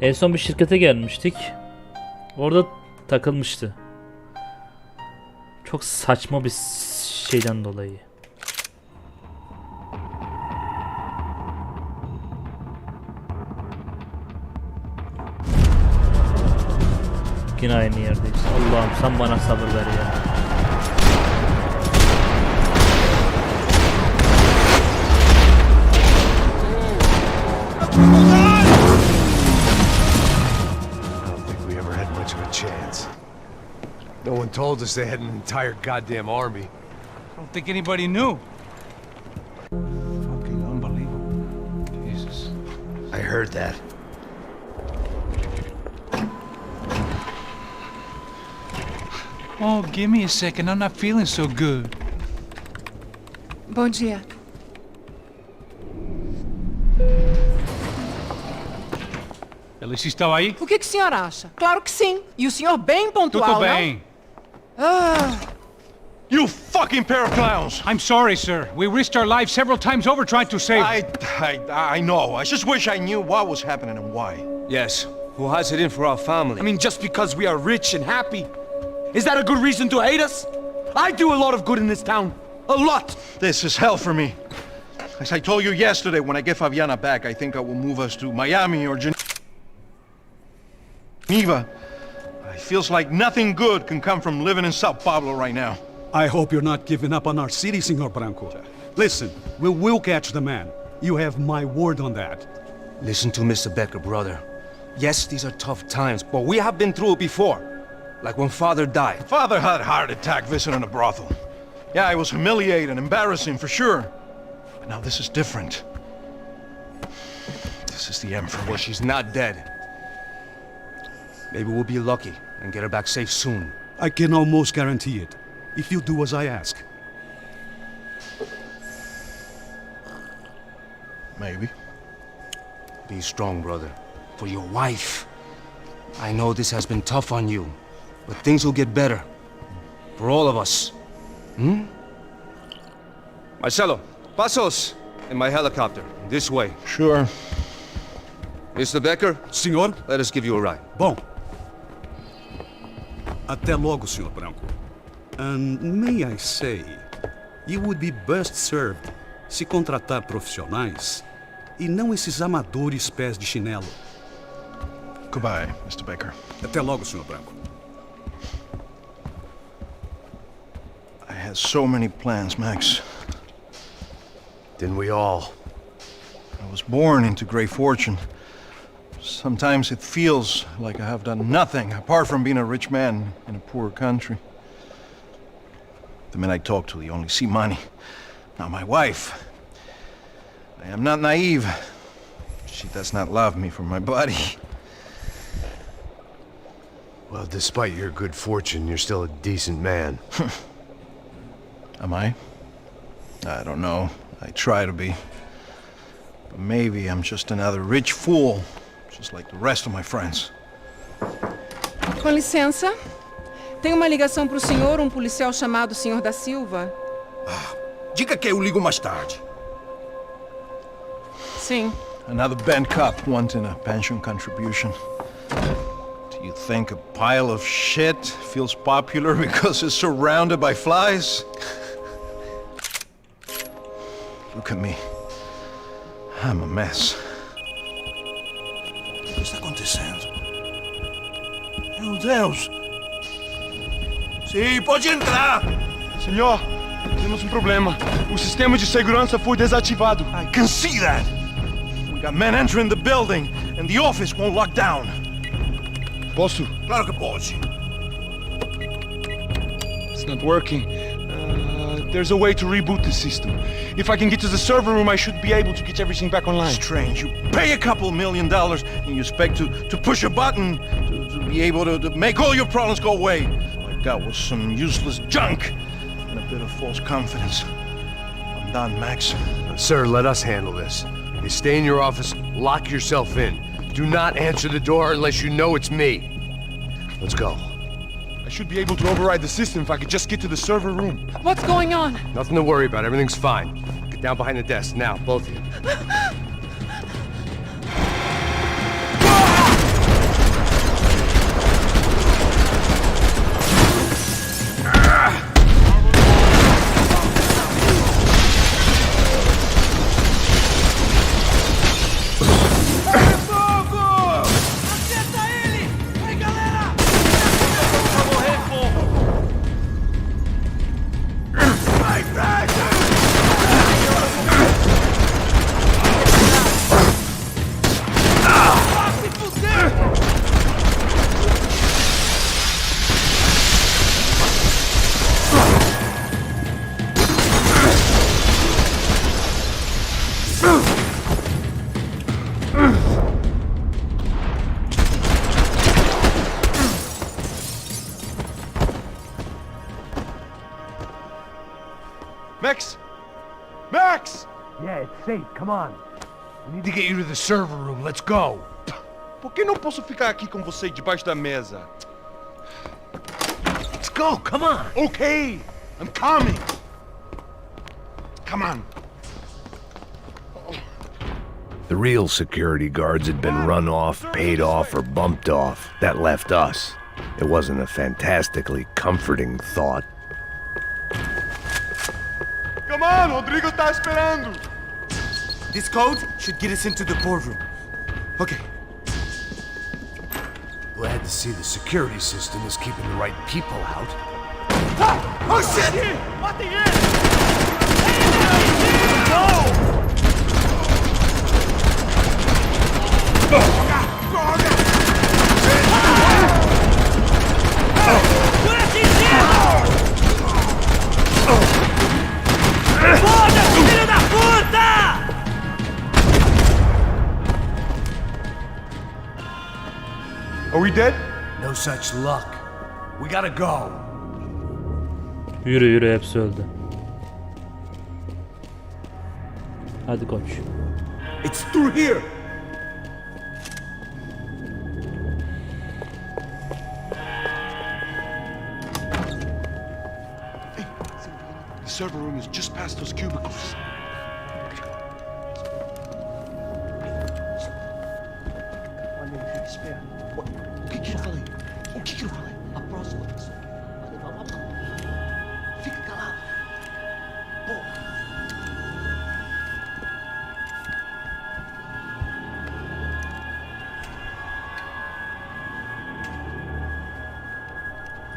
En son bir şirkete gelmiştik. Orada takılmıştı. Çok saçma bir şeyden dolayı. Yine aynı yerdeyiz. Allah'ım sen bana sabır ver ya. No one told us they had an entire goddamn army. I don't think anybody knew. Fucking unbelievable. Jesus. I heard that. Oh, give me a second. I'm not feeling so good. Bom dia. Alice estava aí? O que o senhor acha? Claro que sim. E o senhor bem pontual, Tudo bem. You fucking pair of clowns! I'm sorry, sir. We risked our lives several times over trying to save... I know. I just wish I knew what was happening and why. Yes, who has it in for our family? I mean, just because we are rich and happy, is that a good reason to hate us? I do a lot of good in this town. A lot! This is hell for me. As I told you yesterday, when I get Fabiana back, I think I will move us to Miami or Geneva. It feels like nothing good can come from living in Sao Paulo right now. I hope you're not giving up on our city, Senor Branco. Listen, we will catch the man. You have my word on that. Listen to Mr. Becker, brother. Yes, these are tough times, but we have been through it before. Like when Father died. Father had a heart attack visiting a brothel. Yeah, it was humiliating and embarrassing for sure. But now this is different. This is the end for me. Well, she's not dead. Maybe we'll be lucky and get her back safe soon. I can almost guarantee it, if you do as I ask. Maybe. Be strong, brother. For your wife. I know this has been tough on you, but things will get better. For all of us. Hmm? Marcelo, pasos in my helicopter. This way. Sure. Mr. Becker, Senhor? let us give you a ride. Bom. Até logo, Senhor Branco. And may I say, you would be best served se contratar profissionais e não esses amadores pés de chinelo. Goodbye, Mr. Baker. Até logo, Senhor Branco. I had so many plans, Max. Didn't we all? I was born into great fortune. Sometimes it feels like I have done nothing apart from being a rich man in a poor country. The men I talk to, they only see money. Now my wife, I am not naive. She does not love me for my body. Well, despite your good fortune, you're still a decent man. Am I? I don't know. I try to be. But maybe I'm just another rich fool, just like the rest of my friends. Com licença. Tem uma ligação para o senhor, um policial chamado Senhor da Silva. Diga que eu ligo mais tarde. Sim. Another band cop wanting a pension contribution. Do you think a pile of shit feels popular because it's surrounded by flies? Look at me. I'm a mess. O que está acontecendo? Meu Deus! Sim, pode entrar! Senhor, temos um problema. O sistema de segurança foi desativado. I can see that! We got men entering the building and the office won't lock down. Posso? Claro que pode. It's not working. There's a way to reboot the system. If I can get to the server room, I should be able to get everything back online. Strange. You pay a couple $1 million and you expect to push a button to be able to make all your problems go away. All I got was some useless junk and a bit of false confidence. I'm done, Max. Sir, let us handle this. You stay in your office, lock yourself in. Do not answer the door unless you know it's me. Let's go. I should be able to override the system if I could just get to the server room. What's going on? Nothing to worry about. Everything's fine. Get down behind the desk now, both of you. Max? Max! Yeah, it's safe. Come on. We need to get you to the server room. Let's go. Por que não posso ficar aqui com você debaixo da mesa? Let's go. Come on. Okay, I'm coming. Come on. The real security guards had been run off, paid off, or bumped off. That left us. It wasn't a fantastically comforting thought. Come on, Rodrigo tá esperando. This code should get us into the boardroom. Okay. Glad to see the security system is keeping the right people out. Oh shit! What the hell? Filho da puta! Are we dead? No such luck. We gotta go. Yürü yürü, hepsi öldü. Hadi koç. It's through here. The server room is just past those cubicles. O que eu falei? O que eu falei? A próxima pessoa vai levar uma bala. Fica calado. Porra.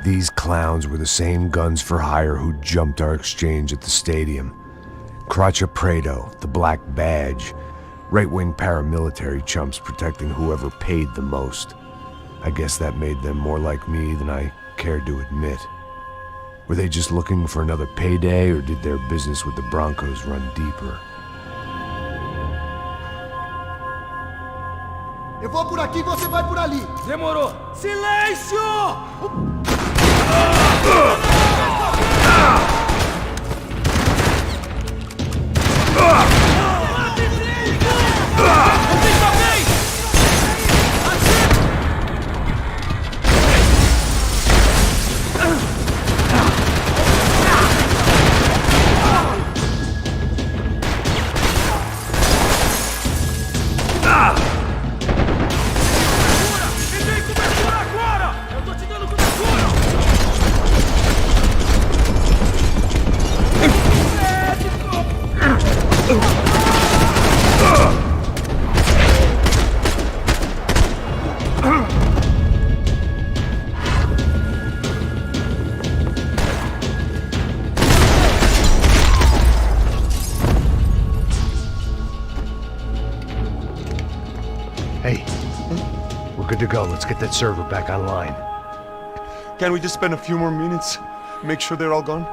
These clowns were the same guns for hire who jumped our exchange at the stadium. Crotcha Prado, the Black Badge, right-wing paramilitary chumps protecting whoever paid the most. I guess that made them more like me than I cared to admit. Were they just looking for another payday, or did their business with the Broncos run deeper? Eu vou por aqui, você vai por ali. Demorou. Silêncio! Hey, we're good to go. Let's get that server back online. Can we just spend a few more minutes? Make sure they're all gone?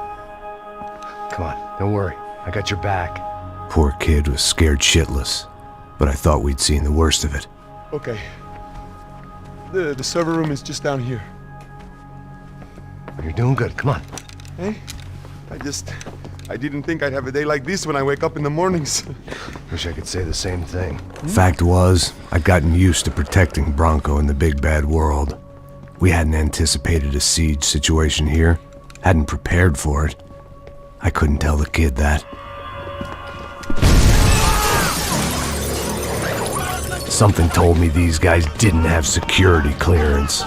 Come on, don't worry. I got your back. Poor kid was scared shitless, but I thought we'd seen the worst of it. Okay. The server room is just down here. You're doing good. Come on. Hey, I didn't think I'd have a day like this when I wake up in the mornings. Wish I could say the same thing. Fact was, I'd gotten used to protecting Bronco in the big bad world. We hadn't anticipated a siege situation here, hadn't prepared for it. I couldn't tell the kid that. Something told me these guys didn't have security clearance.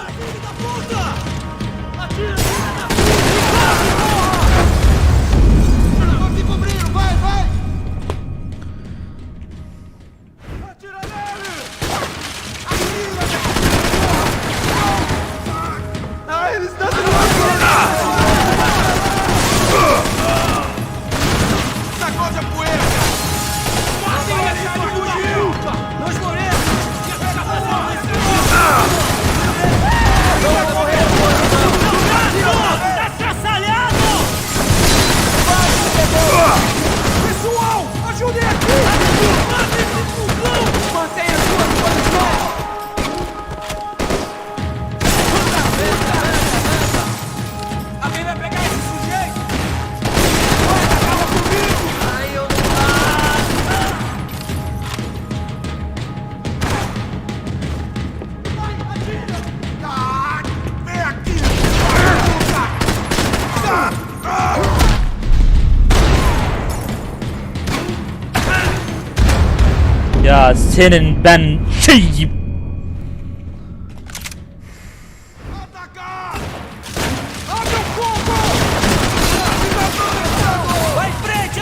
Senin ben şey gibi.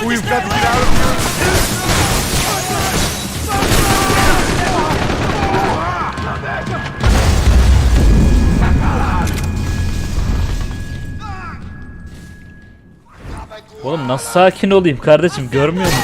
We've got to get out of here. Oğlum nasıl sakin olayım kardeşim, görmüyor musun?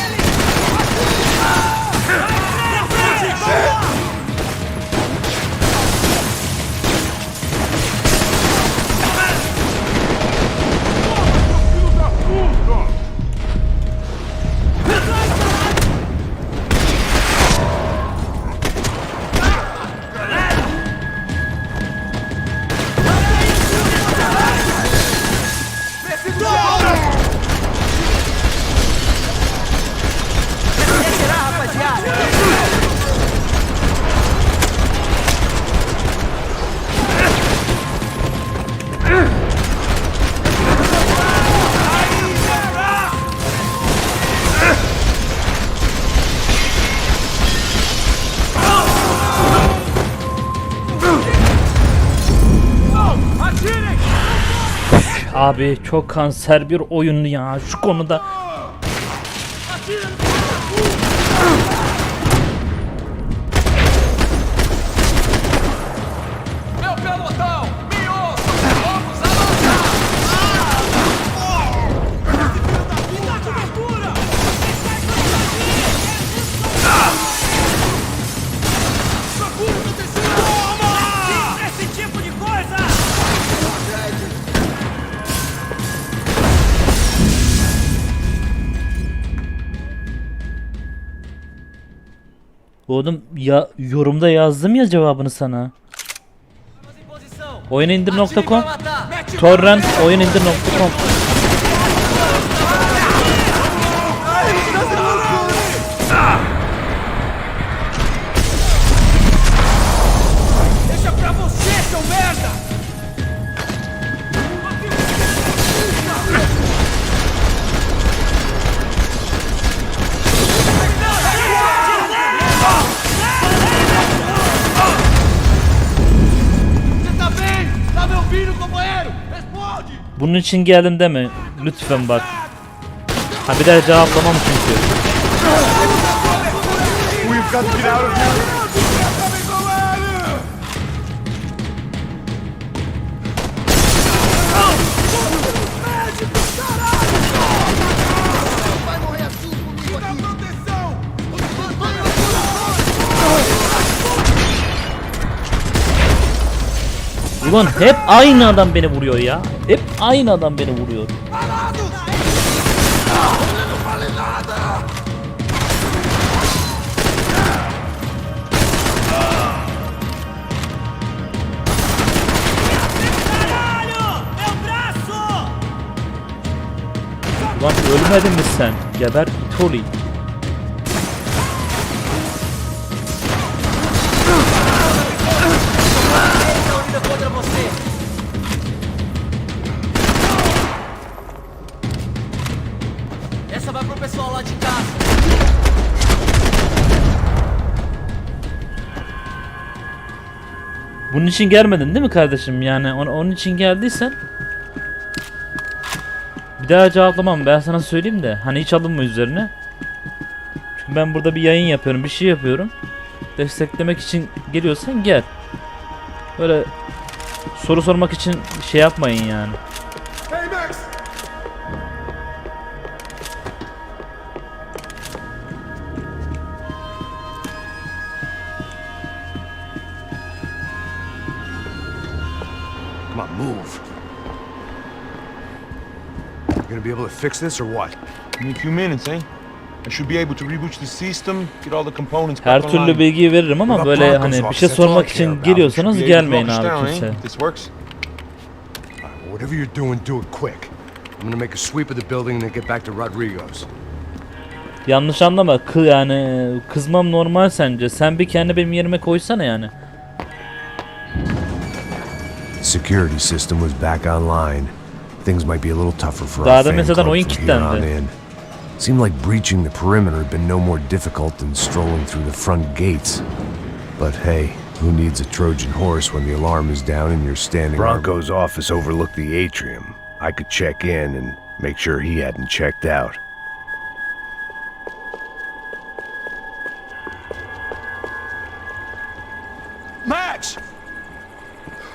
Abi çok kanser bir oyun ya şu konuda. Oğlum ya yorumda yazdım ya cevabını sana. Oyunindir.com torrent oyunindir.com. Bunun için geldim deme lütfen bak. Ha bir daha cevaplamam çünkü. We've got to get out of here. Ulan hep aynı adam beni vuruyor ya. Hep aynı adam beni vuruyor. Ulan ölmedin mi sen? Geber Tori. Essa vai pro pessoal lá de casa. Bunun için gelmedin değil mi kardeşim? Yani onun için geldiysen bir daha cevaplamam, ben sana söyleyeyim de hani hiç alınma üzerine. Çünkü ben burada bir yayın yapıyorum, bir şey yapıyorum. Desteklemek için geliyorsan gel. Böyle soru sormak için şey yapmayın yani. Come on, move. You gonna be able to fix this or what? In a few minutes, eh? I should be able to reboot the system, get all the components Her back türlü online. bilgiyi veririm ama böyle hani bir şey sormak için geliyorsanız gelmeyin abi kimse. This works. Whatever you're doing, do it quick. I'm gonna make a sweep of the building and then get back to Rodrigo's. Yanlış anlama, yani kızmam normal sence. Sen bir kendi benim yerime koysana yani. Security system was back online. Things might be a little tougher for Daha our da fan mesela club oyun from here on kilitlendi. in. Seemed like breaching the perimeter had been no more difficult than strolling through the front gates. But hey, who needs a Trojan horse when the alarm is down and you're standing... Bronco's office overlooked the atrium. I could check in and make sure he hadn't checked out. Max!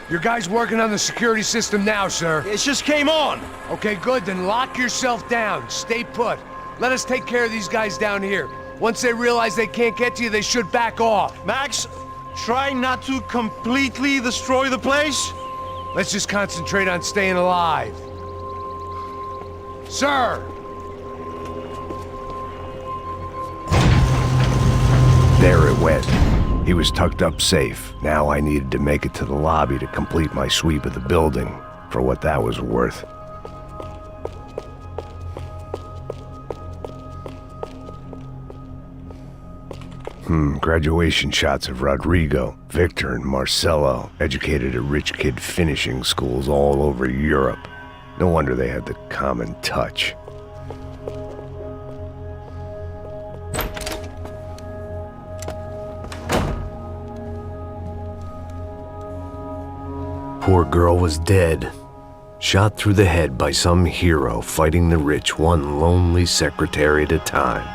Your guy's working on the security system now, sir. It just came on! Okay, good, then lock yourself down. Stay put. Let us take care of these guys down here. Once they realize they can't get to you, they should back off. Max, try not to completely destroy the place. Let's just concentrate on staying alive. Sir! There it went. He was tucked up safe. Now I needed to make it to the lobby to complete my sweep of the building, for what that was worth. Graduation shots of Rodrigo, Victor, and Marcelo, educated at rich kid finishing schools all over Europe. No wonder they had the common touch. Poor girl was dead. Shot through the head by some hero fighting the rich one lonely secretary at a time.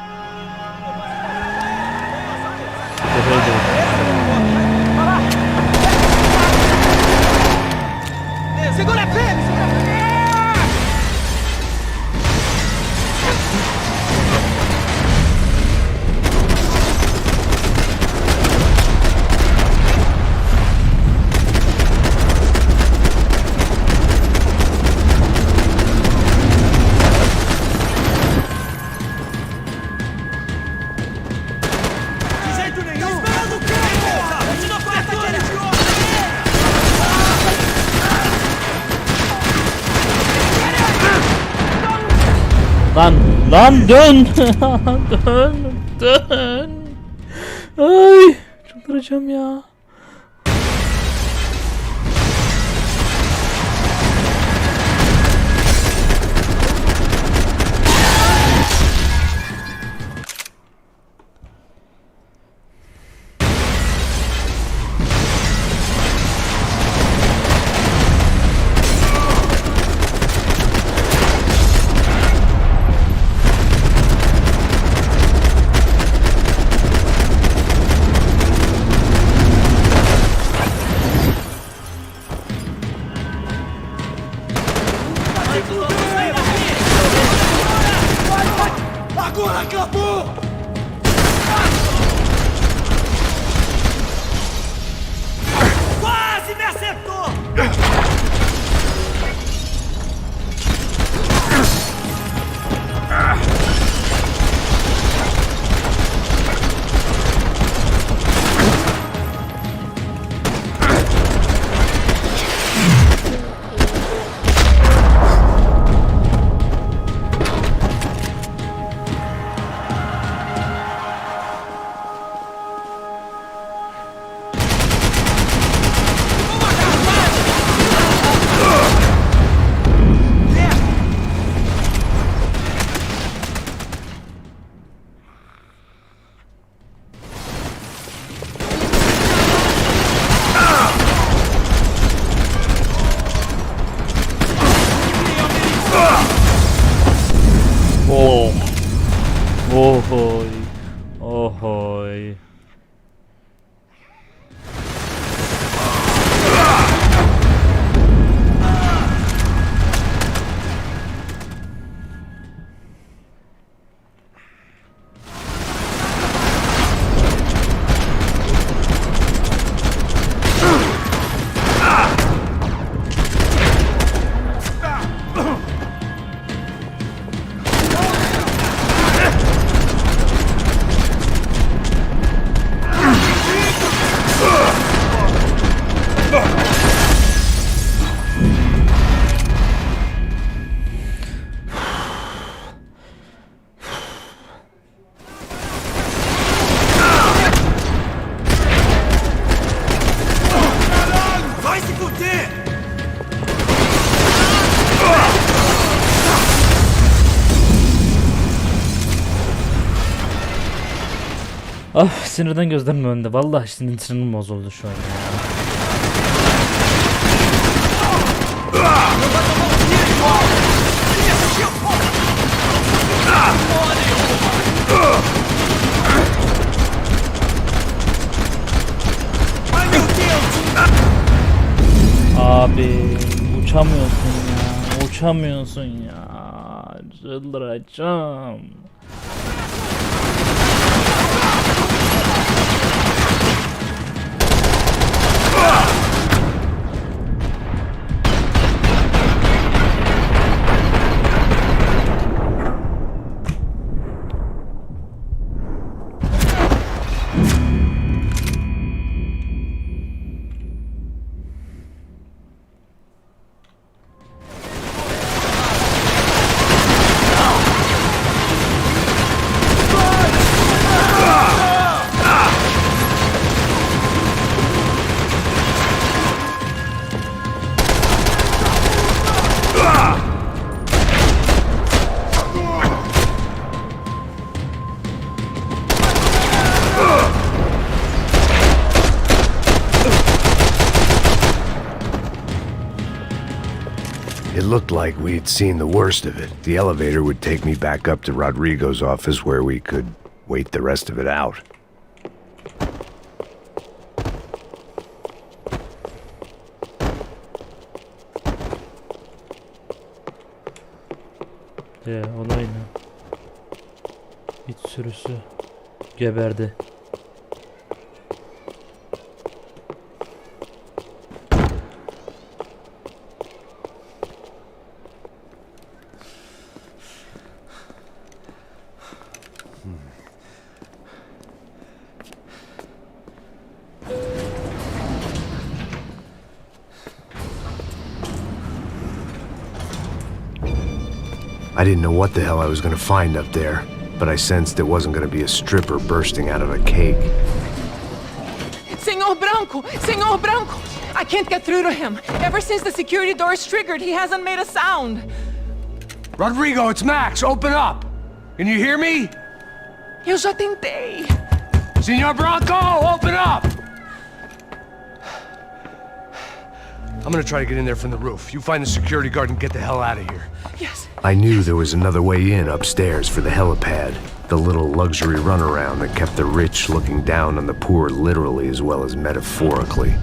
Lan dön. dön. Ay, çıldıracağım ya. Ah, sinirden gözlerim önünde. Vallahi sinirim bozuldu şu an ya. Abi uçamıyorsun ya. Uçamıyorsun ya. Çıldıracağım. It looked like we'd seen the worst of it. The elevator would take me back up to Rodrigo's office where we could wait the rest of it out. Olay ne? İç sürüsü geberdi. I didn't know what the hell I was going to find up there, but I sensed it wasn't going to be a stripper bursting out of a cake. Senor Branco! Senor Branco! I can't get through to him. Ever since the security door is triggered, he hasn't made a sound. Rodrigo, it's Max. Open up. Can you hear me? Eu já tentei. Senor Branco, open up! I'm gonna try to get in there from the roof. You find the security guard and get the hell out of here. Yes. I knew there was another way in upstairs for the helipad, the little luxury runaround that kept the rich looking down on the poor literally as well as metaphorically.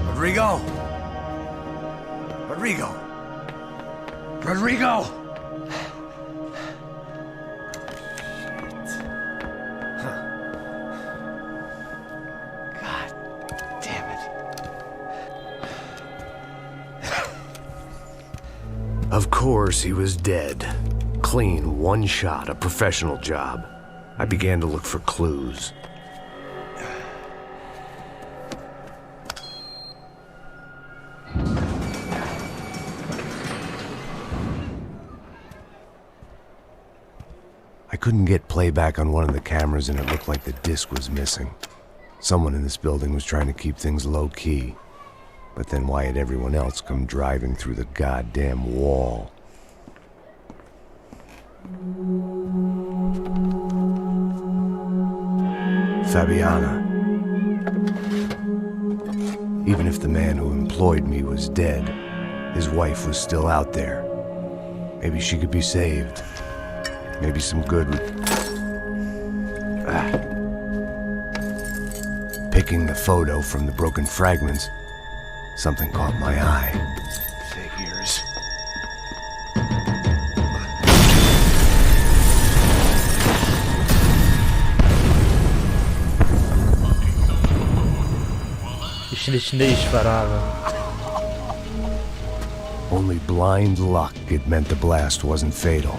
Rodrigo! Rodrigo! Rodrigo! God damn it. Of course, he was dead. Clean, one shot, a professional job. I began to look for clues. I couldn't get playback on one of the cameras and it looked like the disc was missing. Someone in this building was trying to keep things low-key. But then why had everyone else come driving through the goddamn wall? Fabiana. Even if the man who employed me was dead, his wife was still out there. Maybe she could be saved. Maybe some good would... Picking the photo from the broken fragments, something caught my eye. Figures. İşin içinde iş var abi. Only blind luck it meant the blast wasn't fatal.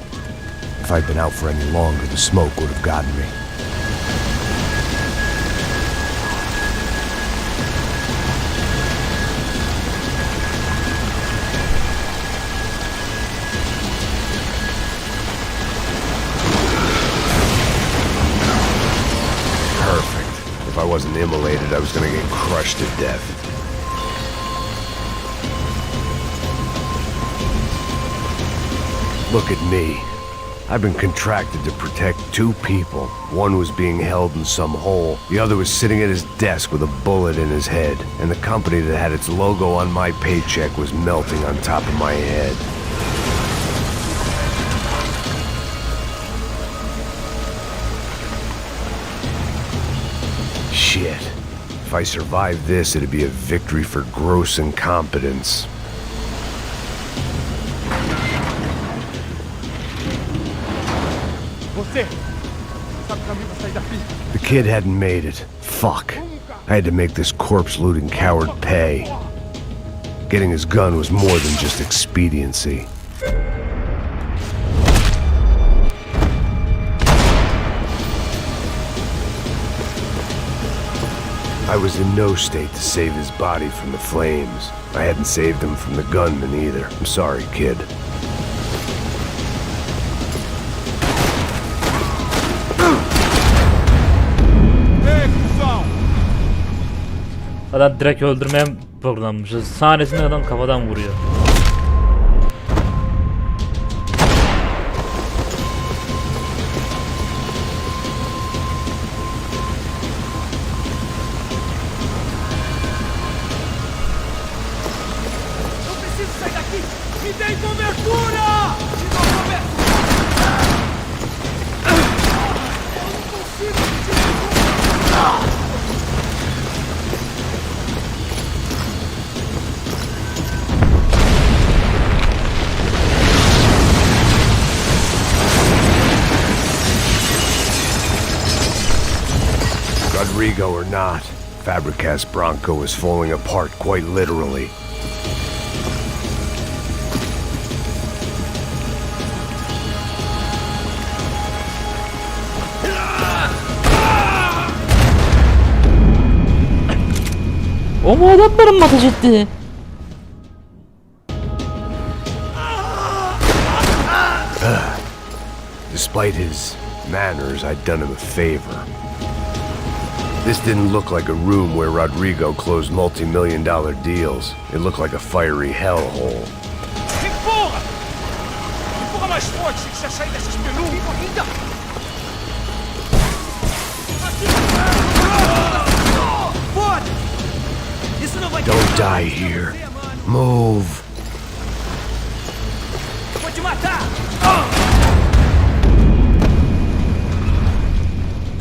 If I'd been out for any longer, the smoke would have gotten me. Perfect. If I wasn't immolated, I was gonna get crushed to death. Look at me. I've been contracted to protect two people. One was being held in some hole. The other was sitting at his desk with a bullet in his head. And the company that had its logo on my paycheck was melting on top of my head. Shit. If I survived this, it'd be a victory for gross incompetence. The kid hadn't made it. Fuck. I had to make this corpse-looting coward pay. Getting his gun was more than just expediency. I was in no state to save his body from the flames. I hadn't saved him from the gunman either. I'm sorry, kid. Adam direkt öldürmeye programlamışız. Sahnesinde adam kafadan vuruyor. Rodrigo or not, Fabricas Bronco is falling apart quite literally. O mu adamların mı ateş etti? Despite his manners, I'd done him a favor. This didn't look like a room where Rodrigo closed multi-million-dollar deals. It looked like a fiery hellhole. Don't die here. Move.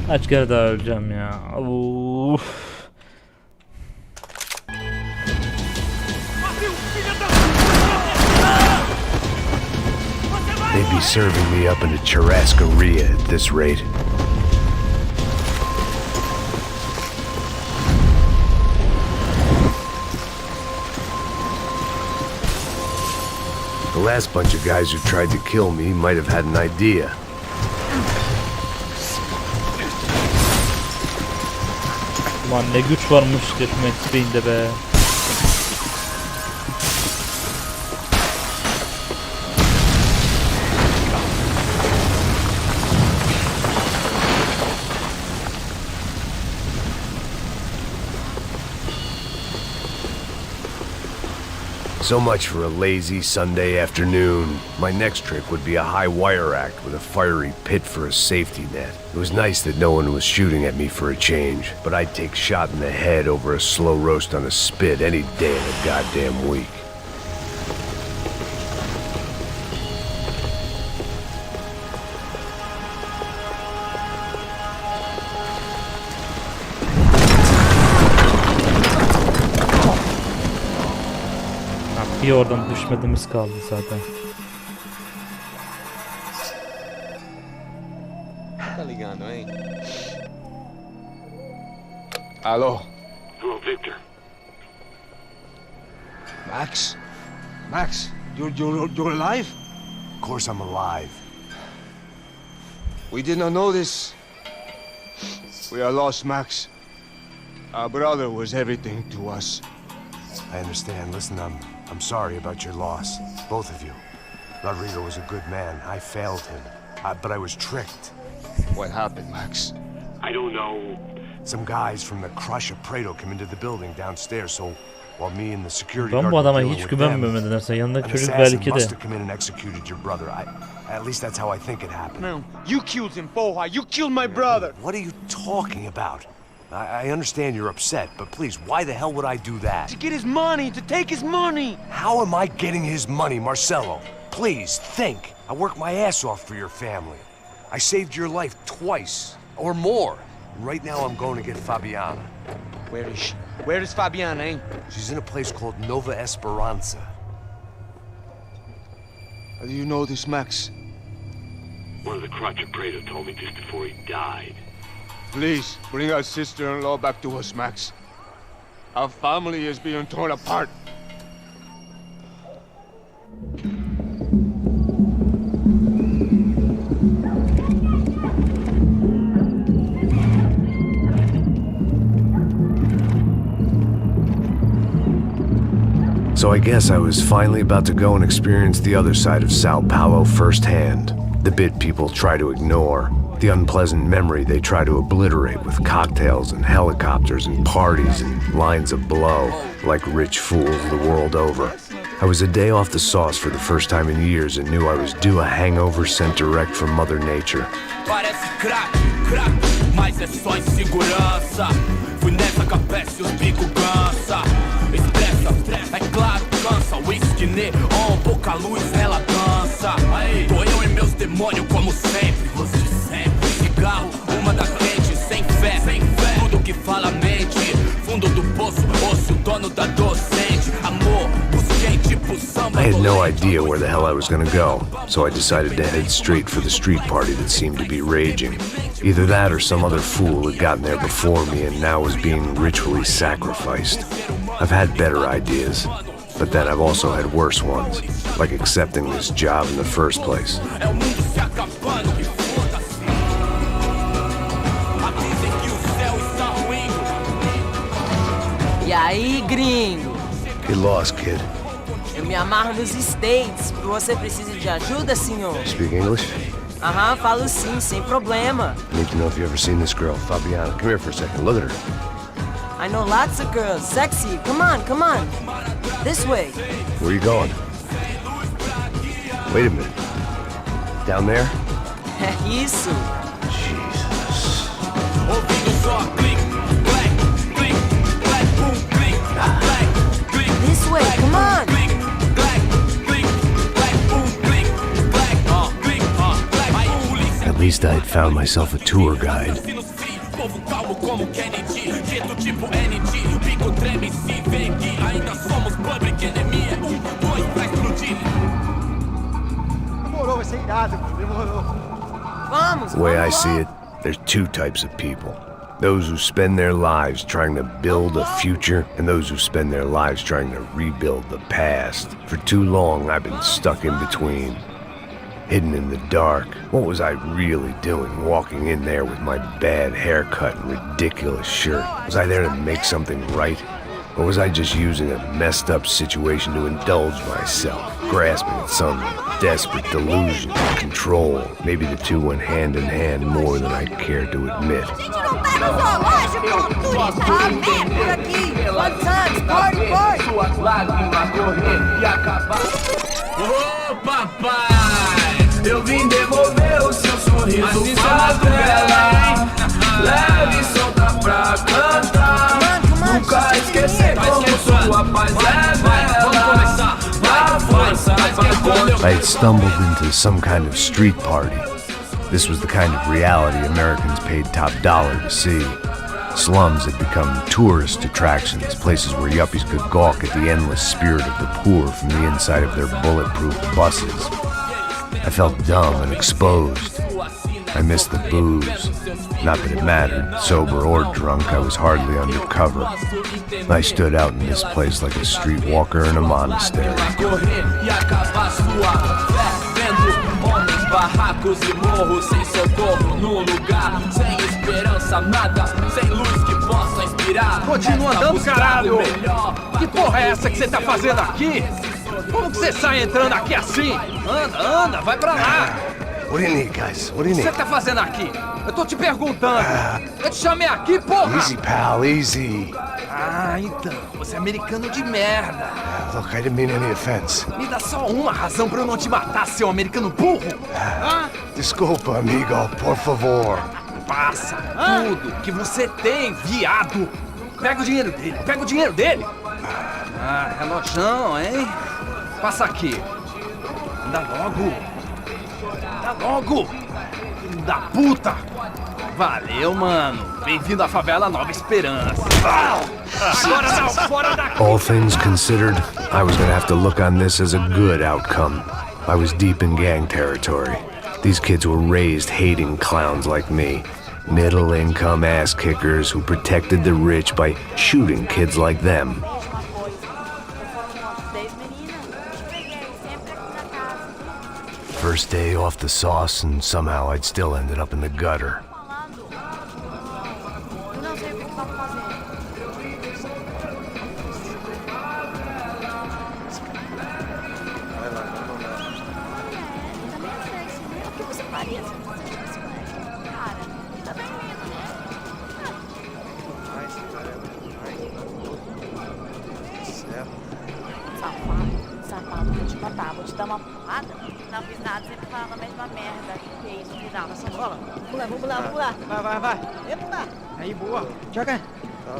Kaç kere daha öleceğim ya. Uf. They'd be serving me up in a churrascaria at this rate. The last bunch of guys who tried to kill me might have had an idea. Ulan ne güç varmış Deathmatch beyinde be. So much for a lazy Sunday afternoon. My next trick would be a high wire act with a fiery pit for a safety net. It was nice that no one was shooting at me for a change, but I'd take shot in the head over a slow roast on a spit any day of the goddamn week. Bir oradan düşmediğimiz kaldı zaten. Alô? Hello, Victor. Max? Max, you're alive? Of course I'm alive. We did not know this. We are lost, Max. Our brother was everything to us. I understand. Listen, I'm sorry about your loss. Both of you. Rodrigo was a good man. I failed him. But I was tricked. What happened, Max? I don't know. Some guys from the Crush of Prado came into the building downstairs, so while me and the security Ben guard bu adama were hiç dealing with them, güvenmemem nedense. Yanındaki an çocuk assassin belki de. must have come in and executed your brother. At least that's how I think it happened. No, you killed him, Foha. You killed my brother. What are you talking about? I understand you're upset, but please, why the hell would I do that? To get his money, to take his money. How am I getting his money, Marcelo? Please, think. I worked my ass off for your family. I saved your life twice, or more. Right now I'm going to get Fabiana. Where is she? Where is Fabiana, eh? She's in a place called Nova Esperanza. How do you know this, Max? One of the Crotcher Prado told me just before he died. Please, bring our sister-in-law back to us, Max. Our family is being torn apart. So I guess I was finally about to go and experience the other side of Sao Paulo firsthand. The bit people try to ignore. The unpleasant memory they try to obliterate with cocktails and helicopters and parties and lines of blow, like rich fools the world over. I was a day off the sauce for the first time in years and knew I was due a hangover sent direct from Mother Nature. Parece crack, mas é só insegurança. Fui nessa capeste, os bico cansa. Expressa, é claro, cansa. Whisky neon, pouca luz, ela dança. Tô eu e meus demônios como sempre. Você sempre. Cigarro, uma da quente, sem fé. Tudo que fala mente. Fundo do poço, osso, dono da docente. Amor, busquei tipo samba. I had no idea where the hell I was gonna go, so I decided to head straight for the street party that seemed to be raging. Either that or some other fool had gotten there before me and now was being ritually sacrificed. I've had better ideas, but then I've also had worse ones, like accepting this job in the first place. E aí, gringo? Get lost, kid. Eu me amarro nos States. Você precisa de ajuda, senhor? Speak English? Aham, falo sim, sem problema. I need to know if you've ever seen this girl, Fabiana. Come here for a second. Look at her. I know lots of girls. Sexy. Come on, come on. This way. Where are you going? Wait a minute. Down there? Isso. Jesus. This way, come on. At least I had found myself a tour guide. The way I see it, there's two types of people. Those who spend their lives trying to build a future, and those who spend their lives trying to rebuild the past. For too long, I've been stuck in between. Hidden in the dark. What was I really doing walking in there with my bad haircut and ridiculous shirt? Was I there to make something right? Or was I just using a messed up situation to indulge myself, grasping at some desperate delusion of control? Maybe the two went hand in hand more than I cared to admit. Ô papai, eu vim devolver o seu sorriso favela. Leve e solta pra cantar. Nunca esquecer como sua paz é bela. I had stumbled into some kind of street party. This was the kind of reality Americans paid top dollar to see. Slums had become tourist attractions, places where yuppies could gawk at the endless spirit of the poor from the inside of their bulletproof buses. I felt dumb and exposed. I missed the booze. Not that it mattered, sober or drunk, I was hardly undercover. I stood out in this place like a streetwalker in a monastery. Barracos e morros sem socorro no lugar, sem esperança, nada, sem luz que possa inspirar. Continua andando, caralho! Que porra é essa que você tá fazendo aqui? Como que você sai entrando aqui assim? Anda, anda, vai pra lá! What do you need, guys? What do you O que need? você tá fazendo aqui? Eu tô te perguntando. Eu te chamei aqui, porra! Easy, pal, easy. Ah, então. Você é americano de merda. Look, I didn't mean any offense. Me dá só uma razão pra eu não te matar, seu americano burro. Desculpa, amigo, por favor. Passa tudo que você tem, viado. Pega o dinheiro dele, pega o dinheiro dele. Ah, relojão, hein? Passa aqui. Dá logo. Dá logo. Filho da puta. Valeu, mano. Bem-vindo à favela Nova Esperança. Agora não, fora daqui. All things considered, I was gonna have to look on this as a good outcome. I was deep in gang territory. These kids were raised hating clowns like me. Middle-income ass-kickers who protected the rich by shooting kids like them. First day off the sauce, and somehow I'd still ended up in the gutter. Safado, vou te matar, vou te dar uma porrada. Não fiz nada, sempre falando a mesma merda. Que é isso, final, nessa bola? Vamos lá. Vai. Epa! Aí, boa. Joga.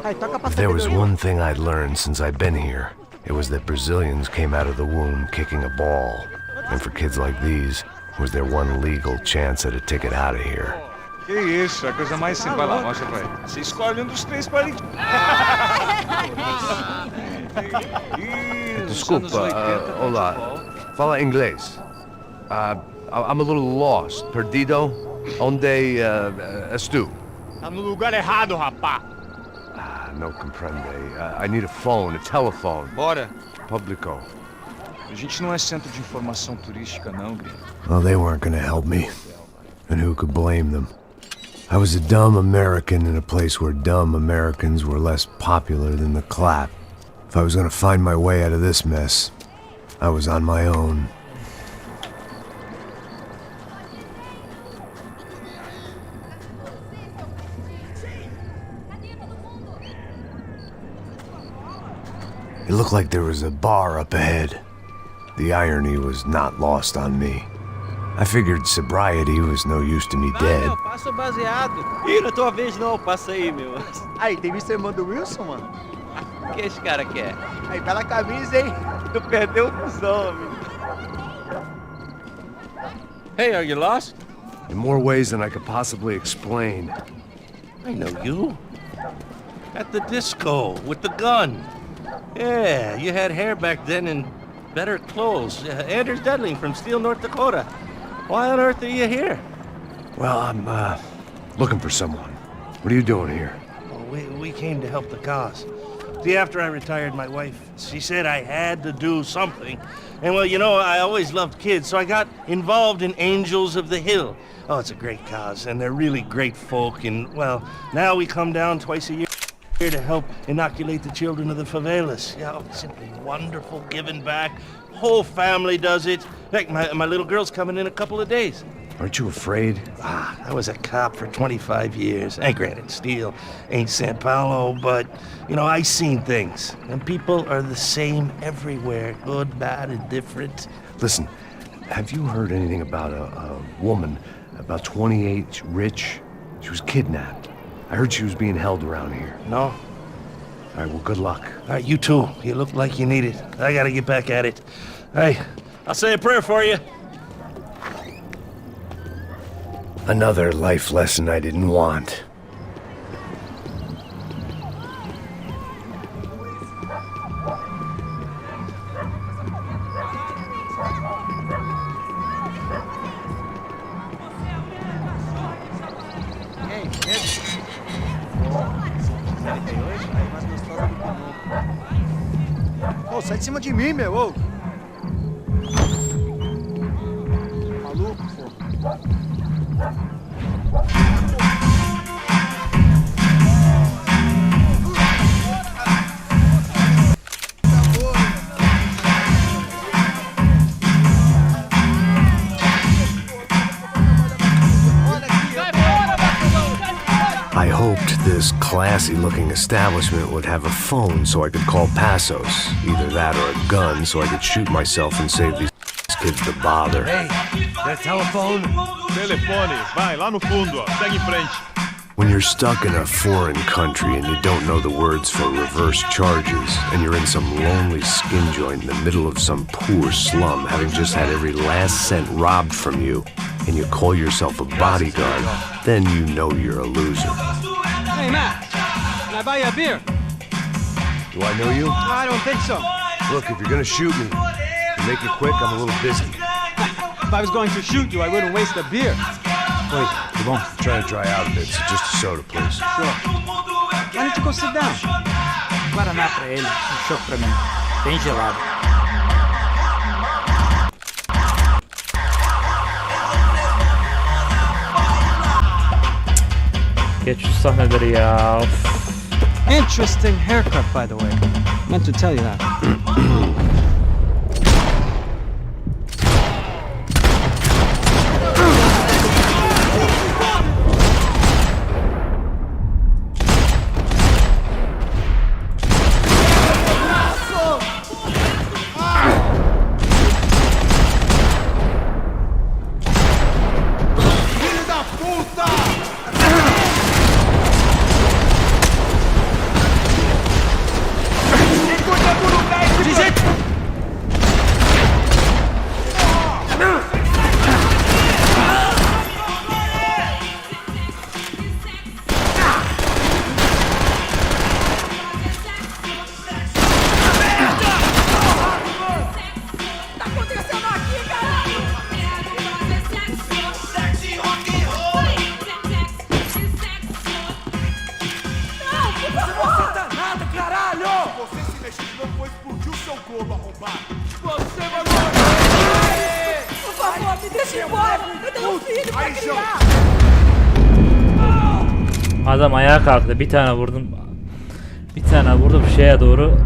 Aí, toca pra If there was one thing I'd learned since I'd been here, it was that Brazilians came out of the womb kicking a ball. And for kids like these, was their one legal chance at a ticket out of here. Que isso, é a coisa mais simples. Vai lá, mostra pra ele. Você escolhe um dos três pra ele. Desculpa, olá. Fala inglês. I'm a little lost. Perdido? Onde és tu? Tá no lugar errado, rapá. No comprende. I need a phone, a telephone. Bora. Publico. A gente não é centro de informação turística, não, gringo. Well, they weren't gonna help me. And who could blame them? I was a dumb American in a place where dumb Americans were less popular than the clap. If I was gonna find my way out of this mess, I was on my own. It looked like there was a bar up ahead. The irony was not lost on me. I figured sobriety was no use to me dead. Meu, passa o baseado. Ih, não é tua vez não, passa aí, meu. Aí, tem visto a irmã do Wilson, mano? O que esse cara quer? Aí, bela camisa, hein? Tu perdeu o cuzão, amigo. Hey, are you lost? In more ways than I could possibly explain. I know you. At the disco, with the gun. Yeah, you had hair back then and better clothes. Anders Dudling from Steele, North Dakota. Why on earth are you here? Well, I'm, looking for someone. What are you doing here? Well, we came to help the cause. See, after I retired, my wife, she said I had to do something. And well, you know, I always loved kids, so I got involved in Angels of the Hill. Oh, it's a great cause, and they're really great folk. And, well, now we come down twice a year to help inoculate the children of the favelas. Yeah, oh, simply wonderful, giving back. Whole family does it. Heck, my little girl's coming in a couple of days. Aren't you afraid? I was a cop for 25 years. And granted, Steele ain't San Paulo, but, you know, I seen things. And people are the same everywhere. Good, bad, and different. Listen, have you heard anything about a woman, about 28, rich? She was kidnapped. I heard she was being held around here. No? All right, well, good luck. All right, you too. You look like you need it. I gotta get back at it. Hey, I'll say a prayer for you. Another life lesson I didn't want. Ô, sai de cima de mim, meu, ô. Maluco, pô. hoped this classy-looking establishment would have a phone so I could call Passos. Either that or a gun so I could shoot myself and save these kids the bother. Hey, got a telephone? Telefone, vai lá no fundo, ó. Segue em frente. When you're stuck in a foreign country and you don't know the words for reverse charges, and you're in some lonely skin joint in the middle of some poor slum, having just had every last cent robbed from you, and you call yourself a bodyguard, then you know you're a loser. Hey, Matt, can I buy you a beer? Do I know you? I don't think so. Look, if you're gonna shoot me, make it quick, I'm a little busy. If I was going to shoot you, I wouldn't waste a beer. Wait, come on. I'm trying to dry out a bit, so just a soda, please. Sure. Why don't you go sit down? Guaraná pra ele, choque pra mim. Bem gelado. Geç şu sahneleri ya. Interesting haircut, by the way. Meant to tell you that. Adam ayağa kalktı. Bir tane vurdum. Bir tane vurdum şeye doğru.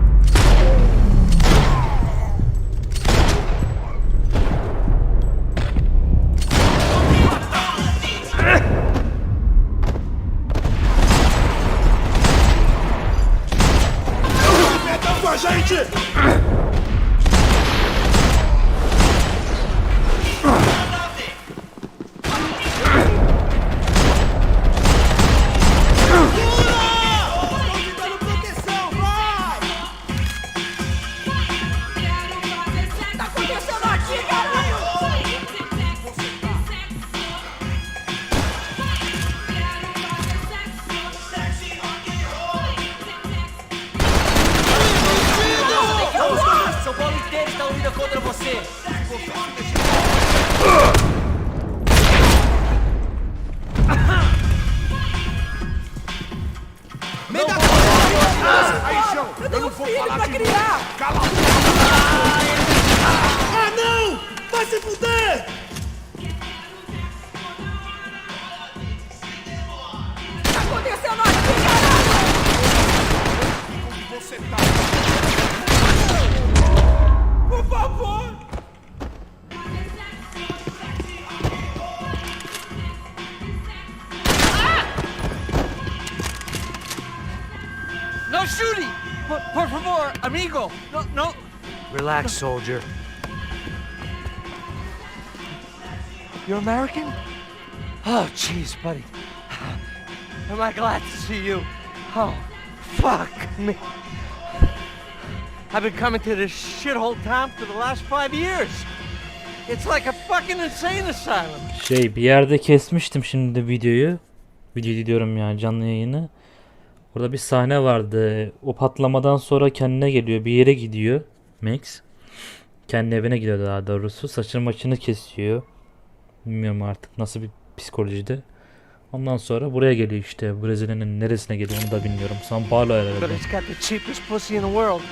Eu não vou falar de criar! Cala a boca! Ah, não! Vai se fuder! O que tá acontecendo aqui, caralho? Como você tá? Por favor! No shooting! Por favor, amigo! No! Relax, soldier. You're American? Oh, jeez, buddy. Am I glad to see you? Oh, fuck me. I've been coming to this shithole town for the last 5 years. It's like a fucking insane asylum. Bir yerde kesmiştim şimdi videoyu. Videoyu diyorum yani, canlı yayını. Orada bir sahne vardı. O patlamadan sonra kendine geliyor. Bir yere gidiyor Max. Kendi evine gidiyor daha doğrusu. Saçını maçını kesiyor. Bilmiyorum artık nasıl bir psikolojide. Ondan sonra buraya geliyor işte. Brezilya'nın neresine geliyor onu da bilmiyorum. São Paulo herhalde. But it's got the cheapest pussy in the world.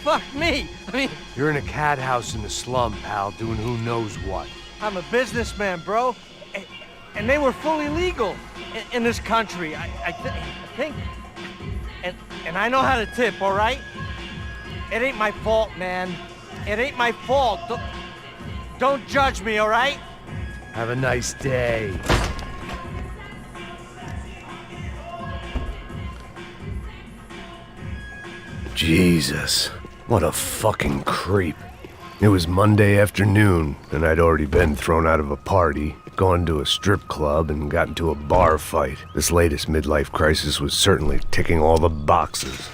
Fuck me! I mean... You're in a cat house in the slum, pal, doing who knows what. I'm a businessman, bro. And they were fully legal in this country, I think. And I know how to tip, all right? It ain't my fault, man. It ain't my fault. Don't judge me, all right? Have a nice day. Jesus, what a fucking creep. It was Monday afternoon, and I'd already been thrown out of a party, gone to a strip club, and got into a bar fight. This latest midlife crisis was certainly ticking all the boxes.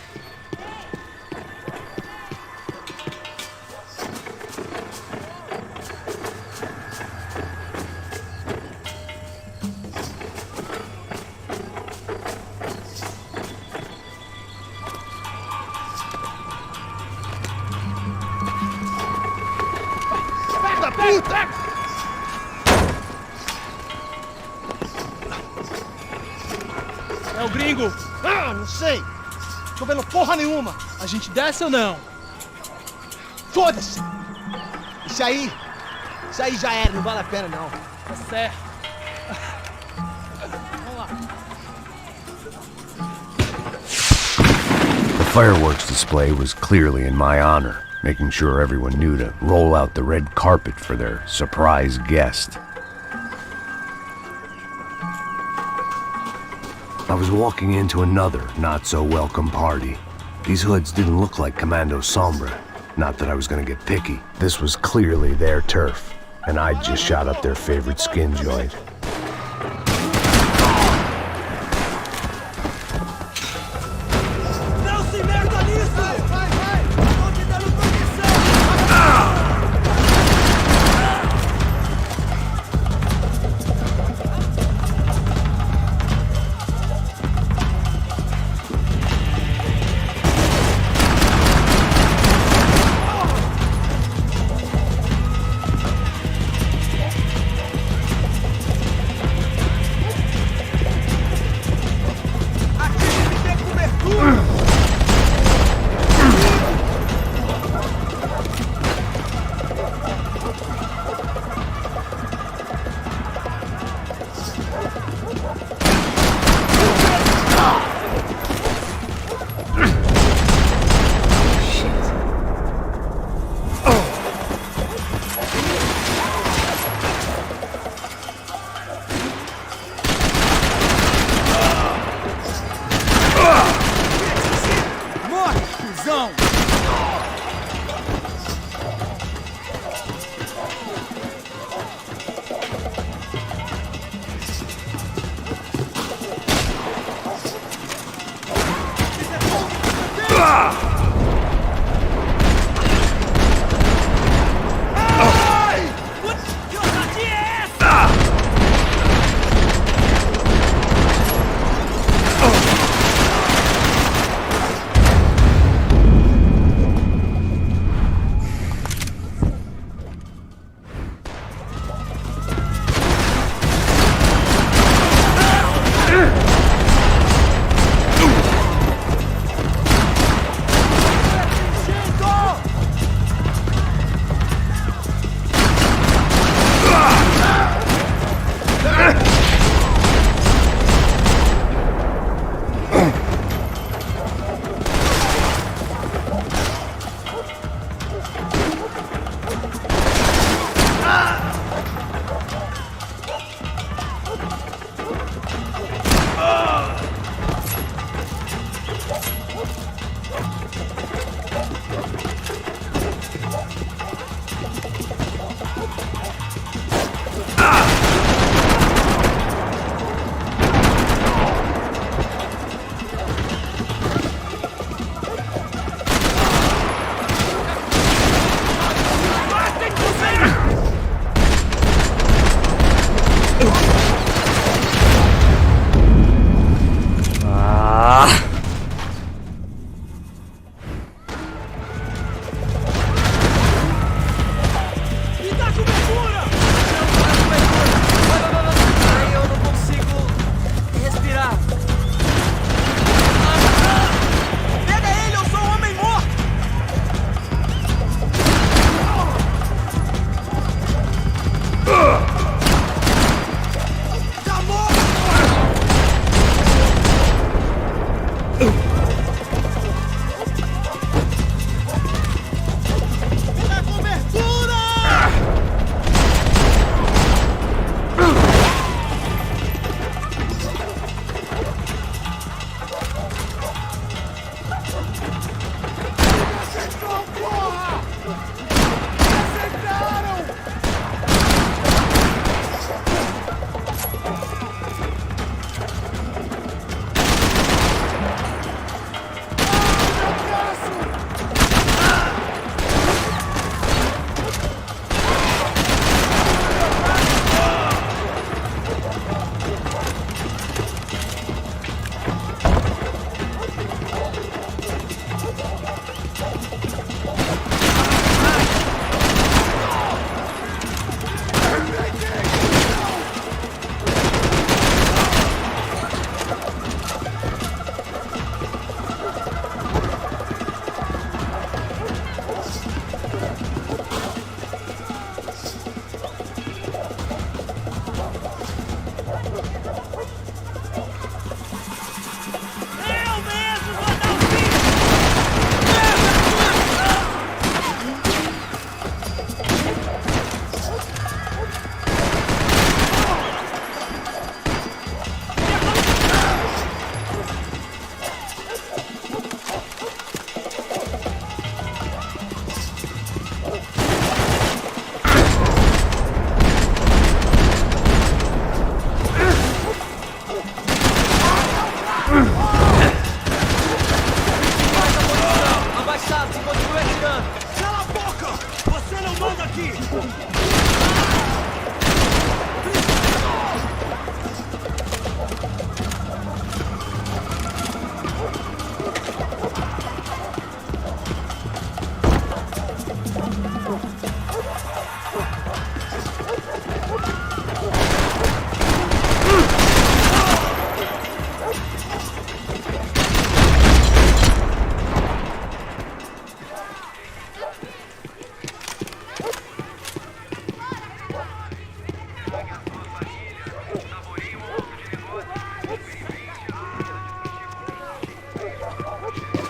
É o gringo! Ah, não sei. Tô vendo porra nenhuma. A gente desce ou não? Foda-se! Isso aí já era, não vale a pena não. Tá certo. Vamos lá. The fireworks display was clearly in my honor, making sure everyone knew to roll out the red carpet for their surprise guest. I was walking into another not-so-welcome party. These hoods didn't look like Commando Sombra. Not that I was gonna get picky. This was clearly their turf, and I'd just shot up their favorite skin joint.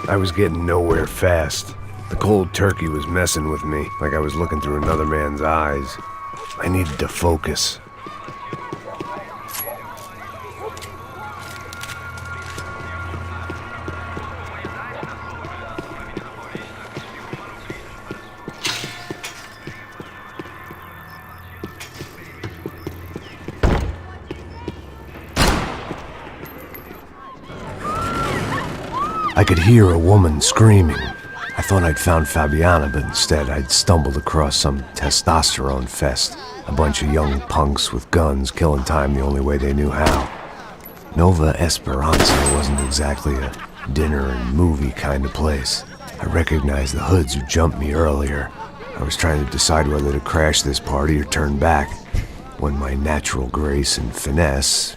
I was getting nowhere fast. The cold turkey was messing with me, like I was looking through another man's eyes. I needed to focus. I could hear a woman screaming. I thought I'd found Fabiana, but instead I'd stumbled across some testosterone fest. A bunch of young punks with guns killing time the only way they knew how. Nova Esperanza wasn't exactly a dinner and movie kind of place. I recognized the hoods who jumped me earlier. I was trying to decide whether to crash this party or turn back, when my natural grace and finesse...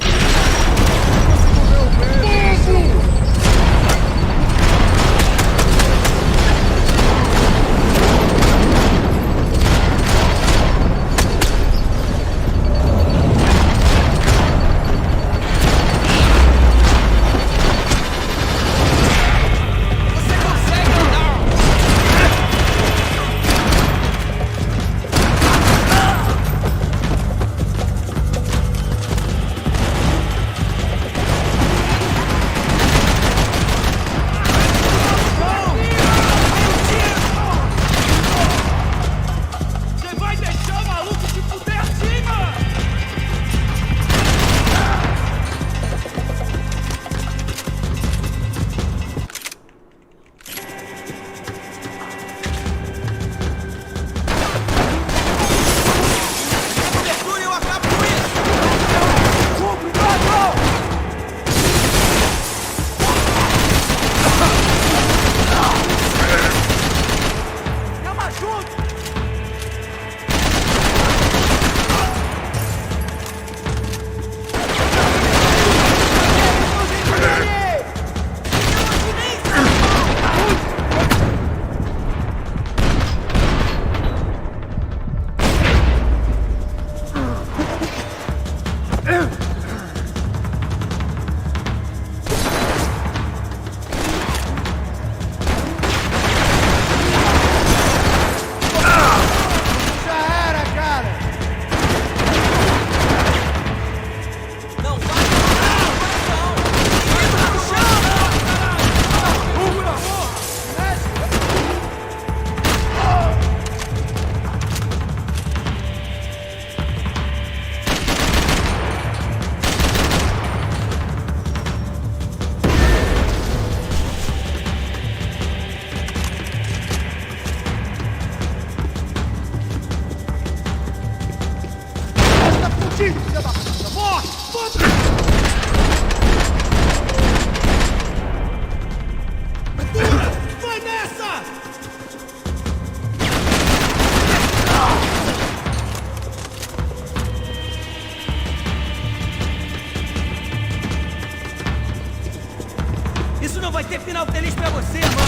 vai ter final feliz pra você, mano.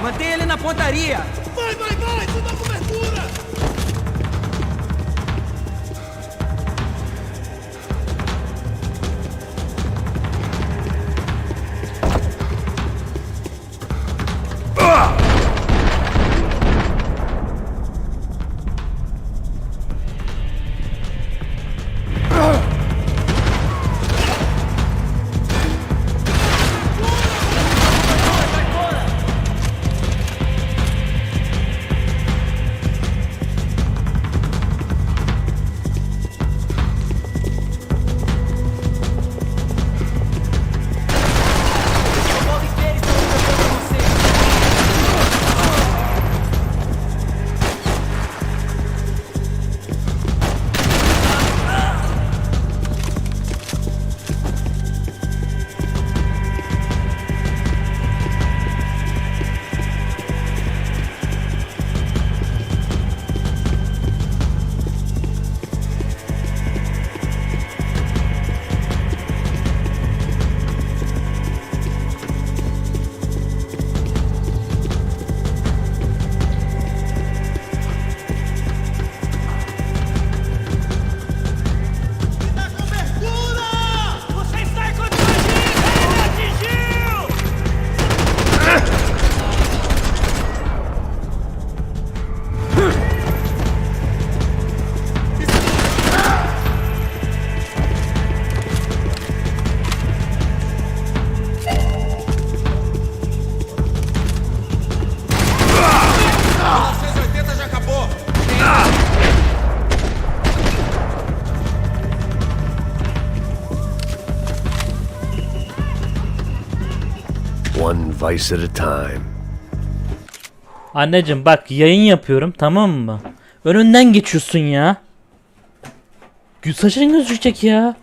Mantenha ele na pontaria. Vai, vai, vai! Você dá cobertura! slice at a time. Anneciğim bak yayın yapıyorum, tamam mı? Önünden geçiyorsun ya. Saçın gözükecek ya.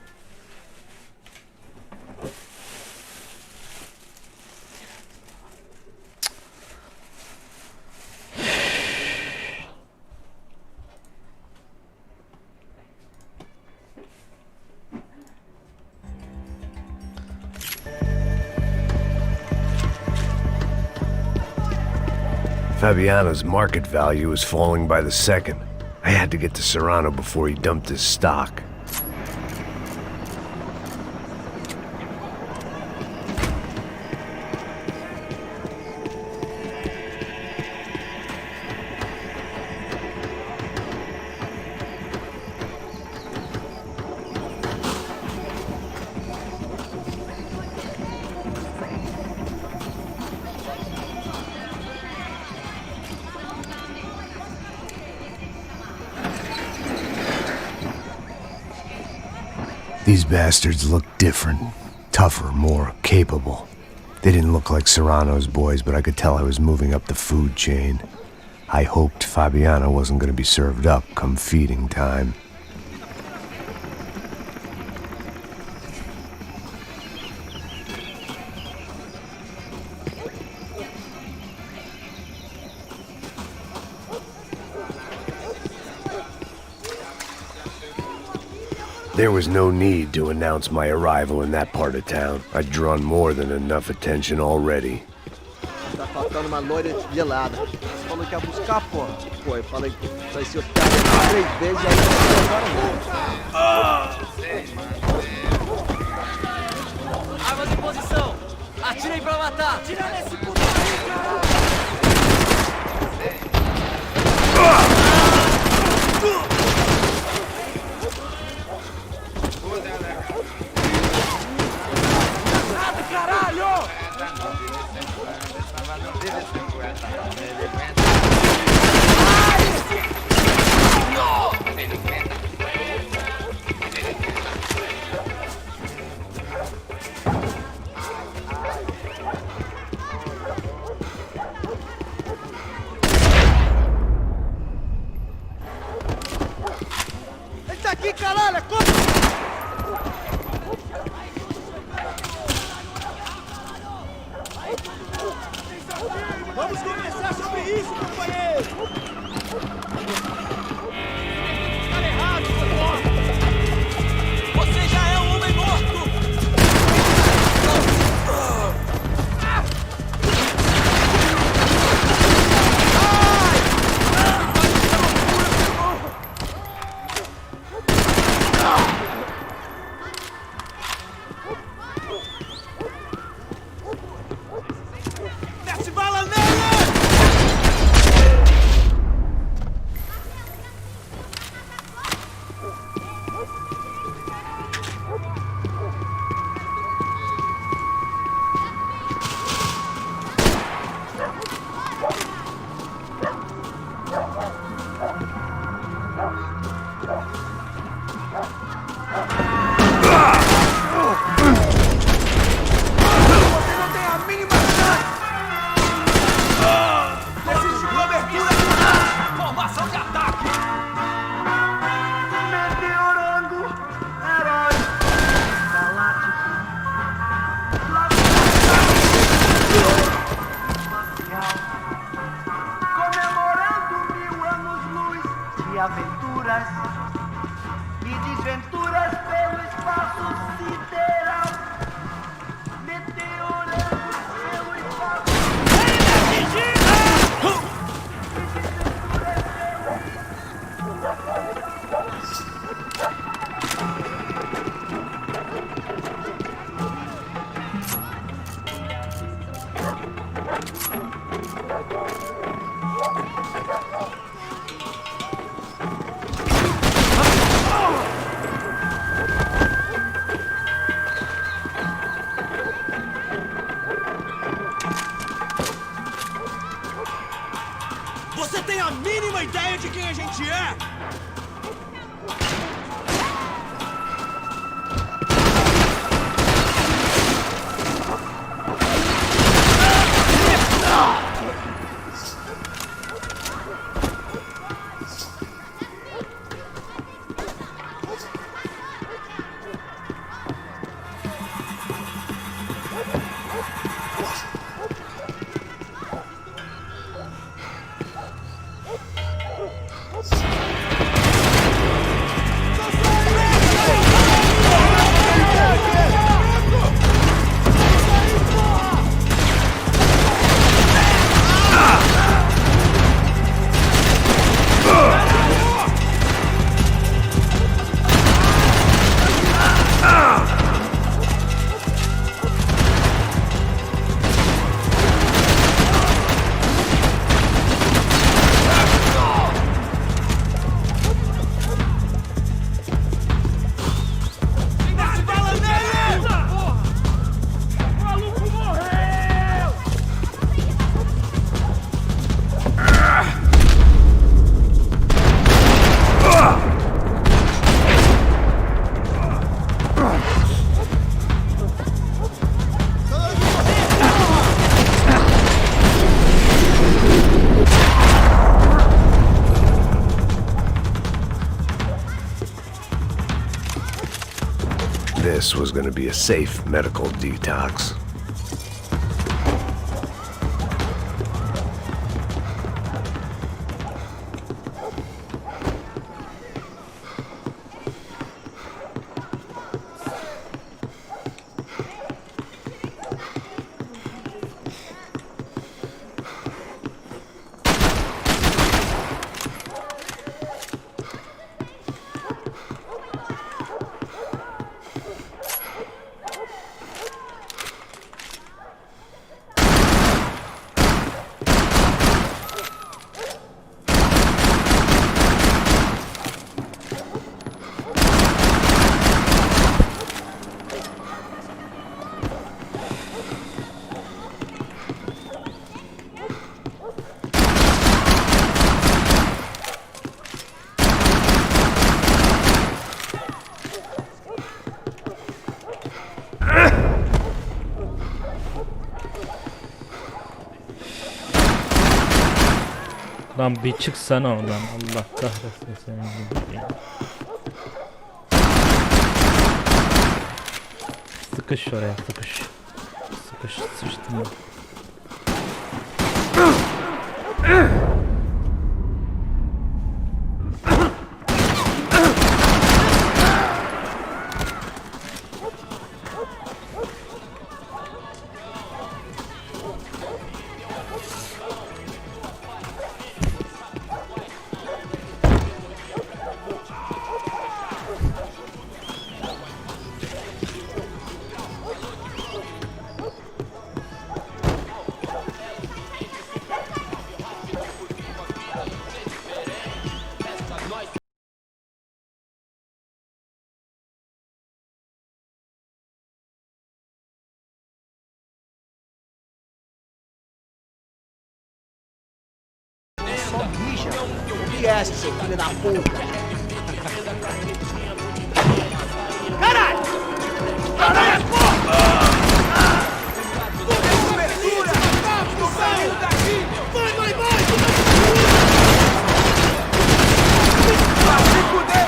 Fabiano's market value is falling by the second. I had to get to Serrano before he dumped his stock. These bastards look different, tougher, more capable. They didn't look like Serrano's boys, but I could tell I was moving up the food chain. I hoped Fabiano wasn't going to be served up come feeding time. There was no need to announce my arrival in that part of town. I'd drawn more than enough attention already. Tá faltando uma loira gelada. Você falou que ia buscar, pô. Pô, eu falei que vai ser otário 3 vezes e aí agora Armas em posição! Atirem pra matar! Atira nesse puto! Aqui, caralho! Vamos conversar sobre isso, companheiro! Tá errado, seu morto! Você já é um homem morto! Mete bala nele! Aventuras e desventuras pelo espaço sideral, meteorando pelo espaço. this was gonna be a safe medical detox. Lan bir çıksana oradan, Allah kahretsin seni. Sıkış oraya, sıkış. Sıkış, sıçtım. Só bicha. O que é essa, seu filho da puta? Caralho! Caralho, porra! Saiu daqui! Vai, vai, vai! Vai se fuder!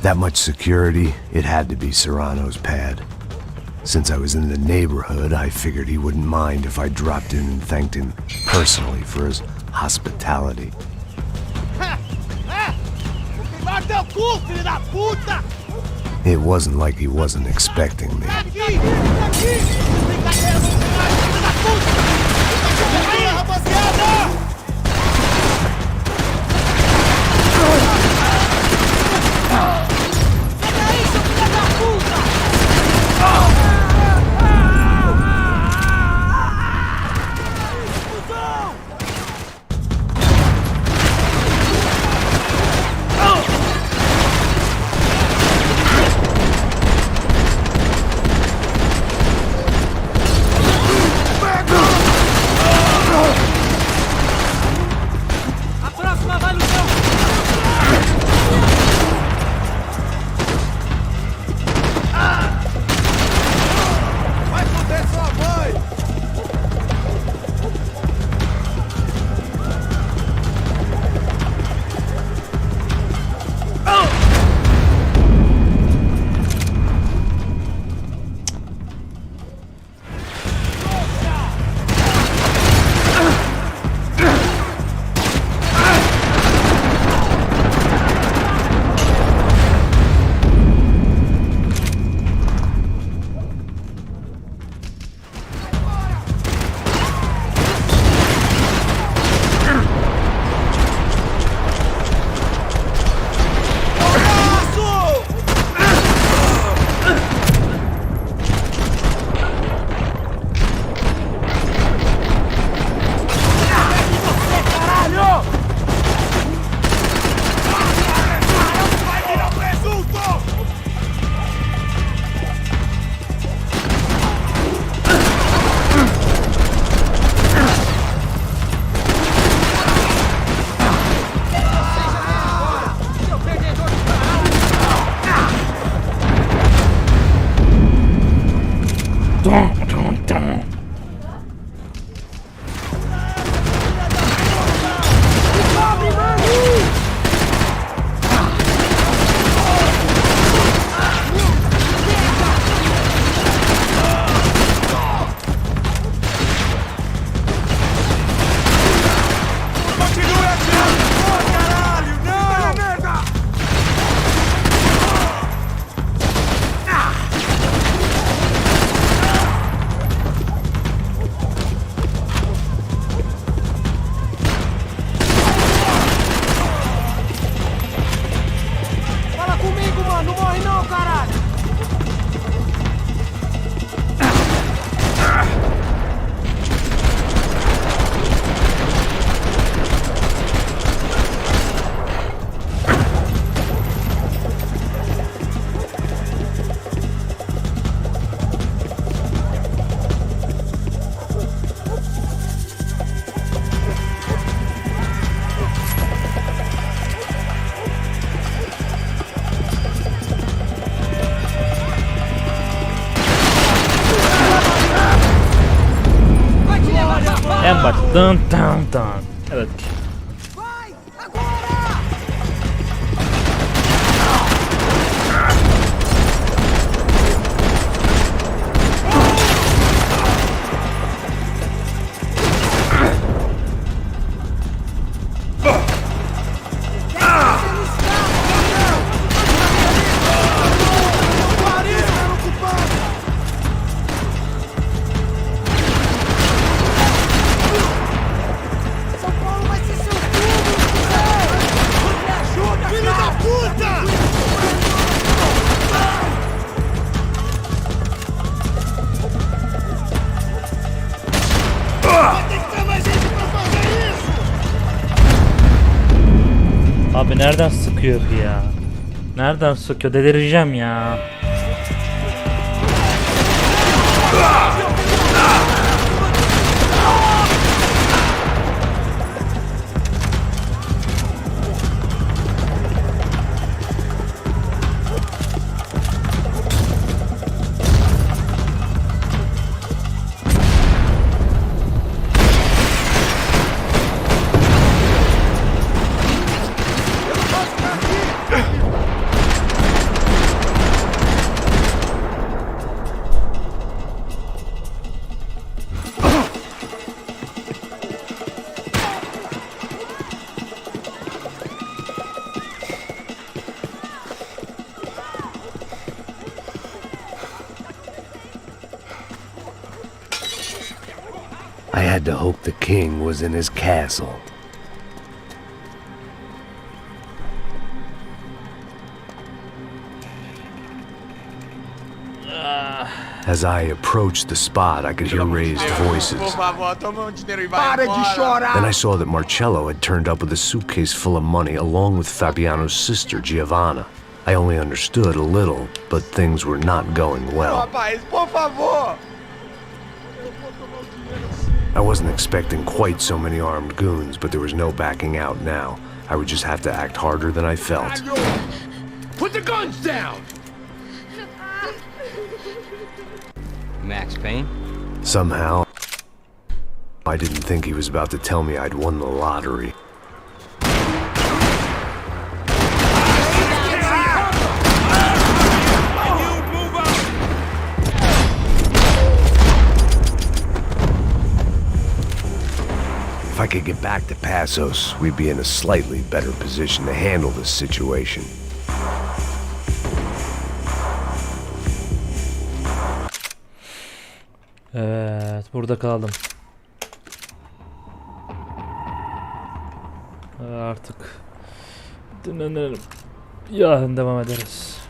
That much security, it had to be Serrano's pad. Since I was in the neighborhood, I figured he wouldn't mind if I dropped in and thanked him personally for his hospitality. It wasn't like he wasn't expecting me. Dın dın dın. Evet. Abi nereden sıkıyor bu ya? Nereden sıkıyor? Delireceğim ya. I had to hope the king was in his castle. As I approached the spot, I could hear raised voices. Then I saw that Marcello had turned up with a suitcase full of money along with Fabiano's sister, Giovanna. I only understood a little, but things were not going well. I wasn't expecting quite so many armed goons, but there was no backing out now. I would just have to act harder than I felt. Put the guns down! Max Payne? Somehow, I didn't think he was about to tell me I'd won the lottery. If I could get back to Passos, we'd be in a slightly better position to handle this situation. Evet, burada kaldım. Artık dinlenelim. Yarın devam ederiz.